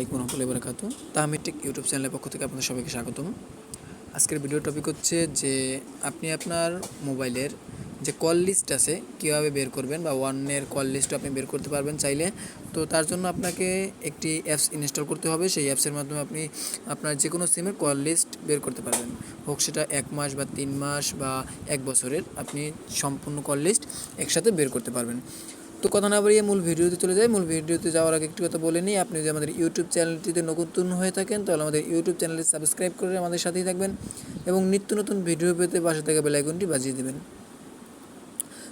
আলাইকুম রহমতুল্লাহি ওয়া বারাকাতুহু। তাহমিদ টেক ইউটিউব চ্যানেলের পক্ষ থেকে আপনাদের সবাইকে স্বাগতম। আজকের ভিডিও টপিক হচ্ছে যে আপনি আপনার মোবাইলের যে কল লিস্ট আছে কীভাবে বের করবেন, বা ওয়ানের কল লিস্ট আপনি বের করতে পারবেন চাইলে। তো তার জন্য আপনাকে একটি অ্যাপস ইনস্টল করতে হবে। সেই অ্যাপসের মাধ্যমে আপনি আপনার যে কোনো সিমের কল লিস্ট বের করতে পারবেন, হোক সেটা 1 মাস বা 3 মাস বা 1 বছরের, আপনি সম্পূর্ণ কল লিস্ট একসাথে বের করতে পারবেন। তো কথা না বাড়িয়ে মূল ভিডিওতে চলে যাই। মূল ভিডিওতে যাওয়ার আগে একটি কথা বলে নিই, আপনি যদি আমাদের ইউটিউব চ্যানেলটিতে নতুন হয়ে থাকেন তাহলে আমাদের ইউটিউব চ্যানেলটি সাবস্ক্রাইব করে আমাদের সাথেই থাকবেন এবং নিত্য নতুন ভিডিও পেতে পাশে থাকা বেল আইকনটি বাজিয়ে দেবেন।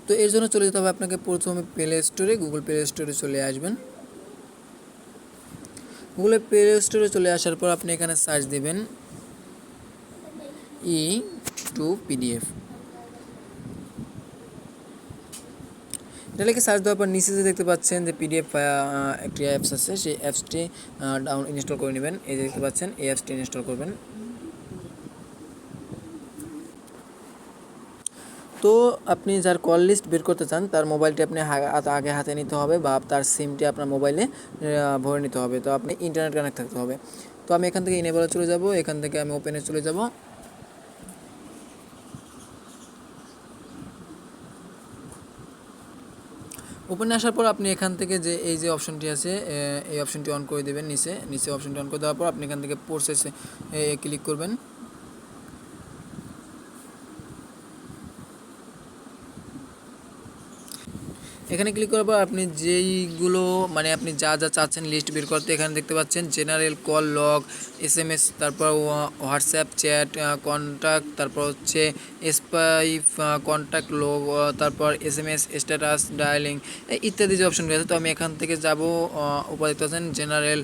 তো এর জন্য চলে যেতে হবে আপনাকে প্রথমে প্লে স্টোরে, গুগল প্লে স্টোরে চলে আসবেন। গুগলের প্লে স্টোরে চলে আসার পর আপনি এখানে সার্চ দেবেন E2PDF। এটা লিখে সার্চ দেওয়ার পর নিচে যে দেখতে পাচ্ছেন যে পিডিএফ একটি অ্যাপস আছে, সেই অ্যাপসটি ইনস্টল করে নেবেন। এই যে দেখতে পাচ্ছেন এই অ্যাপসটি ইনস্টল করবেন। তো আপনি যার কল লিস্ট বের করতে চান তার মোবাইলটি আপনি আগে হাতে নিতে হবে, বা তার সিমটি আপনার মোবাইলে ভরে নিতে হবে। তো আপনি ইন্টারনেট কানেক্ট থাকতে হবে। তো আমি এখান থেকে ইনেবলে চলে যাব, এখান থেকে আমি ওপেনে চলে যাব। ওপেনে আসার পর আপনি এখান থেকে যে এই যে অপশনটি আছে, এই অপশনটি অন করে দেবেন। নিচে অপশনটি অন করে দেওয়ার পর আপনি এখান থেকে প্রসেসে ক্লিক করবেন। এখানে ক্লিক করার পর আপনি যেইগুলো মানে আপনি যা যা চাচ্ছেন লিস্ট বের করতে, এখানে দেখতে পাচ্ছেন জেনারেল, কল লগ, SMS, তারপর হোয়াটসঅ্যাপ চ্যাট, কন্ট্যাক্ট, তারপর হচ্ছে স্পাইপ, কন্ট্যাক্ট লগ, তারপর SMS, স্ট্যাটাস, ডায়ালিং ইত্যাদি যে অপশনগুলো আছে। তো আমি এখান থেকে যাব উপরে দেখতে পাচ্ছেন জেনারেল,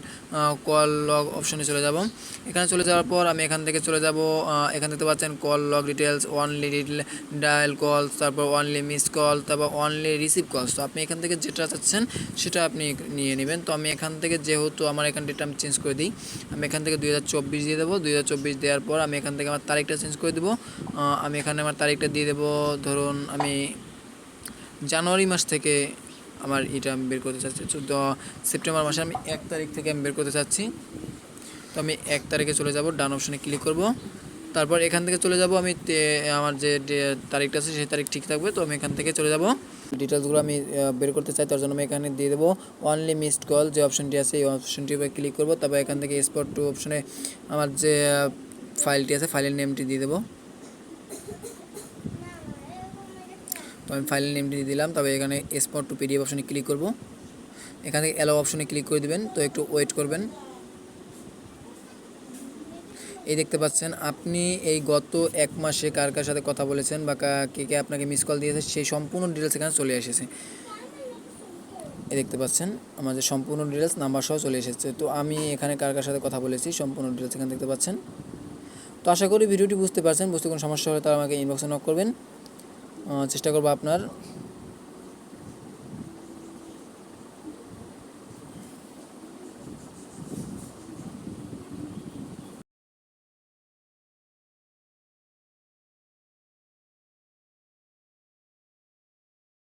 কল লগ অপশনে চলে যাব। এখানে চলে যাওয়ার পর আমি এখান থেকে চলে যাব, এখানে দেখতে পাচ্ছেন call log details, only dial কলস, তারপর অনলি মিস কল, তারপর অনলি রিসিভ কলস। তো আপনি এখান থেকে যেটা চাচ্ছেন সেটা আপনি নিয়ে নেবেন। তো আমি এখান থেকে যেহেতু আমার এখান ডেটা আমি চেঞ্জ করে দিই, আমি এখান থেকে 2024 দিয়ে দেবো। 2024 দেওয়ার পর আমি এখান থেকে আমার তারিখটা চেঞ্জ করে দেবো। আমি এখানে আমার তারিখটা দিয়ে দেবো, ধরুন আমি জানুয়ারি মাস থেকে আমার এটা আমি বের করতে চাচ্ছি। সেপ্টেম্বর মাসে আমি 1 তারিখ থেকে আমি বের করতে চাচ্ছি। তো আমি 1 তারিখে চলে যাব, ডান অপশানে ক্লিক করব। তারপর এখান থেকে চলে যাব, আমি আমার যে তারিখটা আছে সেই তারিখ ঠিক থাকবে। তো আমি এখান থেকে চলে যাব, ডিটেলসগুলো আমি বের করতে চাই, তার জন্য আমি এখানে দিয়ে দেবো অনলি মিসড কল যে অপশনটি আছে এই অপশনটির উপরে ক্লিক করব। তারপর এখান থেকে এক্সপোর্ট টু অপশনে আমার যে ফাইলটি আছে ফাইলের নেমটি দিয়ে দেবো। তো আমি ফাইলের নেমটি দিয়ে দিলাম। তবে এখানে এক্সপোর্ট টু PDF অপশনে ক্লিক করব। এখান থেকে অ্যালাউ অপশনে ক্লিক করে দেবেন। তো একটু ওয়েট করবেন। এই দেখতে পাচ্ছেন আপনি এই গত 1 মাসে কার কার সাথে কথা বলেছেন বা কে কে আপনাকে মিস কল দিয়েছে সেই সম্পূর্ণ ডিটেলস এখানে চলে এসেছে। এই দেখতে পাচ্ছেন আমাদের সম্পূর্ণ ডিটেলস নাম্বার সহ চলে এসেছে। তো আমি এখানে কার কার সাথে কথা বলেছি সম্পূর্ণ ডিটেলস এখানে দেখতে পাচ্ছেন। তো আশা করি ভিডিওটি বুঝতে পারছেন। বুঝতে কোনো সমস্যা হলে তারা আমাকে ইনবক্সে নক করবেন, চেষ্টা করবো আপনার